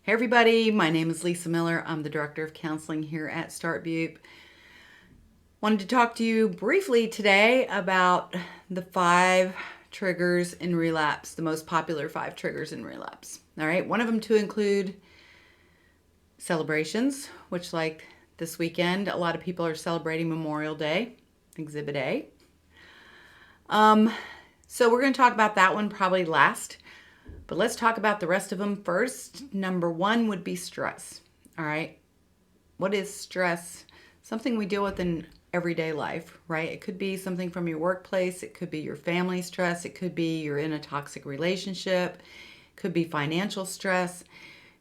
Hey everybody, my name is Lisa Miller. I'm the Director of Counseling here at StartBupe. Wanted to talk to you briefly today about the 5 triggers in relapse, the most popular 5 triggers in relapse. All right, one of them to include celebrations, which like this weekend, a lot of people are celebrating Memorial Day, Exhibit A. So we're going to talk about that one probably last. But let's talk about the rest of them first. Number 1 would be stress. All right. What is stress? Something we deal with in everyday life, right? It could be something from your workplace. It could be your family stress. It could be you're in a toxic relationship. It could be financial stress.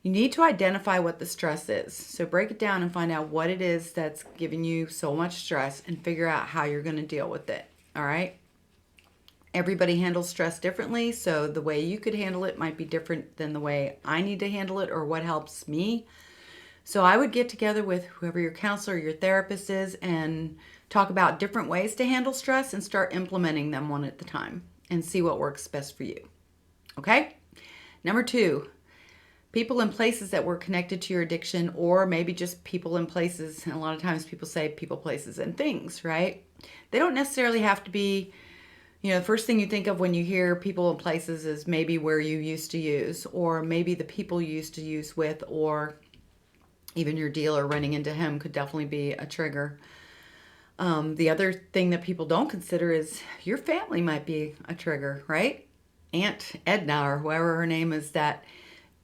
You need to identify what the stress is. So break it down and find out what it is that's giving you so much stress and figure out how you're going to deal with it. All right. Everybody handles stress differently, so the way you could handle it might be different than the way I need to handle it or what helps me. So I would get together with whoever your counselor or your therapist is and talk about different ways to handle stress and start implementing them one at a time and see what works best for you. Okay? Number 2, people and places that were connected to your addiction, or maybe just people and places. And a lot of times people say people, places, and things, right? They don't necessarily have to be. The first thing you think of when you hear people and places is maybe where you used to use, or maybe the people you used to use with, or even your dealer running into him could definitely be a trigger. The other thing that people don't consider is your family might be a trigger, right? Aunt Edna, or whoever her name is, that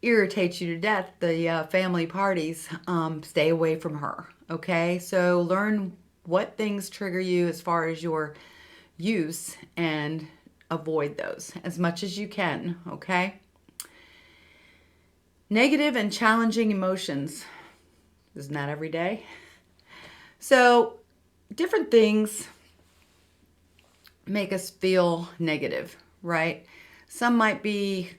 irritates you to death, the family parties, stay away from her, okay? So learn what things trigger you as far as your use and avoid those as much as you can, okay? Negative and challenging emotions. Isn't that every day? So different things make us feel negative, right? Some might be,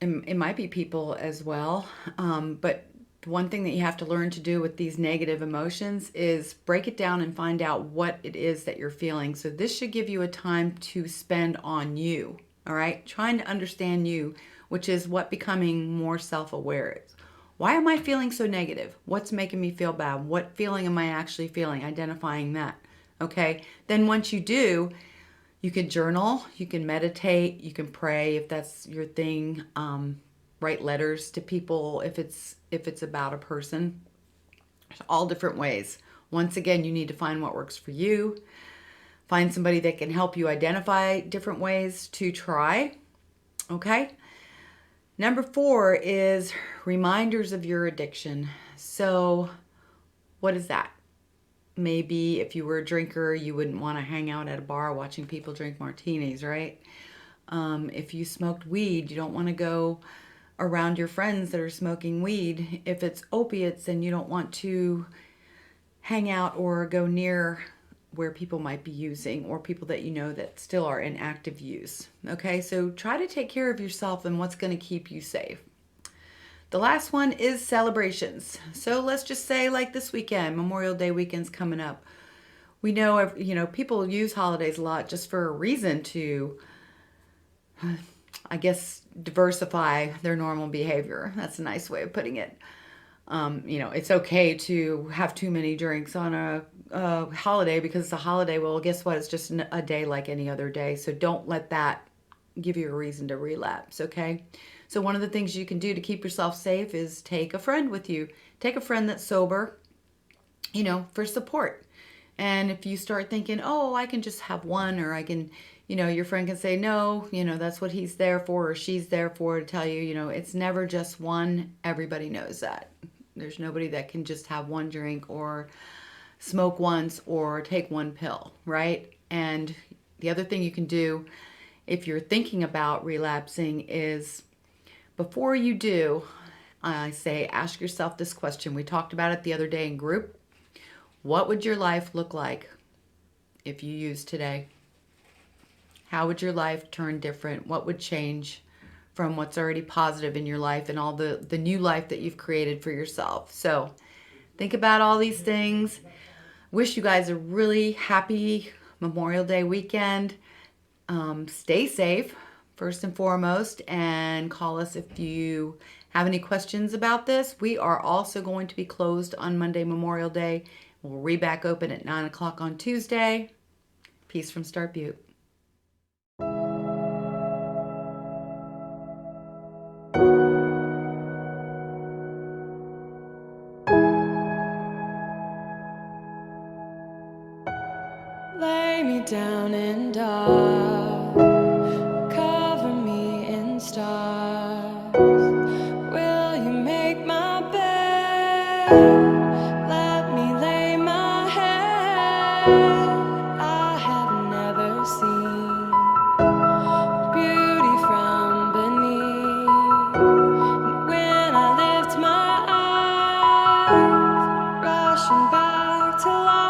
it might be people as well, but one thing that you have to learn to do with these negative emotions is break it down and find out what it is that you're feeling. So this should give you a time to spend on you, all right? Trying to understand you, which is what becoming more self-aware is. Why am I feeling so negative? What's making me feel bad? What feeling am I actually feeling? Identifying that, okay? Then once you do, you can journal, you can meditate, you can pray if that's your thing. Write letters to people if it's about a person. There's all different ways. Once again, you need to find what works for you. Find somebody that can help you identify different ways to try. Okay? Number 4 is reminders of your addiction. So what is that? Maybe if you were a drinker, you wouldn't want to hang out at a bar watching people drink martinis, right? If you smoked weed, you don't want to go around your friends that are smoking weed. If it's opiates, then you don't want to hang out or go near where people might be using, or people that you know that still are in active use. Okay, so try to take care of yourself and what's going to keep you safe. The last one is celebrations. So let's just say like this weekend, Memorial Day weekend's coming up. We know, people use holidays a lot just for a reason to, I guess, diversify their normal behavior. That's a nice way of putting it. It's okay to have too many drinks on a holiday because it's a holiday. Well, guess what? It's just a day like any other day. So don't let that give you a reason to relapse, okay? So one of the things you can do to keep yourself safe is take a friend with you. Take a friend that's sober, for support. And if you start thinking, oh, I can just have one, or I can, your friend can say, no, that's what he's there for or she's there for, to tell you, it's never just one. Everybody knows that. There's nobody that can just have one drink or smoke once or take one pill, right? And the other thing you can do if you're thinking about relapsing is, before you do, I say ask yourself this question. We talked about it the other day in group. What would your life look like if you used today? How would your life turn different? What would change from what's already positive in your life and all the new life that you've created for yourself? So think about all these things. Wish you guys a really happy Memorial Day weekend. Stay safe, first and foremost, and call us if you Have any questions about this? We are also going to be closed on Monday, Memorial Day. We'll be back open at 9 o'clock on Tuesday. Peace from StartBupe. Lay me down in dark, cover me in stars. Will you make my bed? Let me lay my head. I have never seen beauty from beneath. And when I lift my eyes, rushing back to life.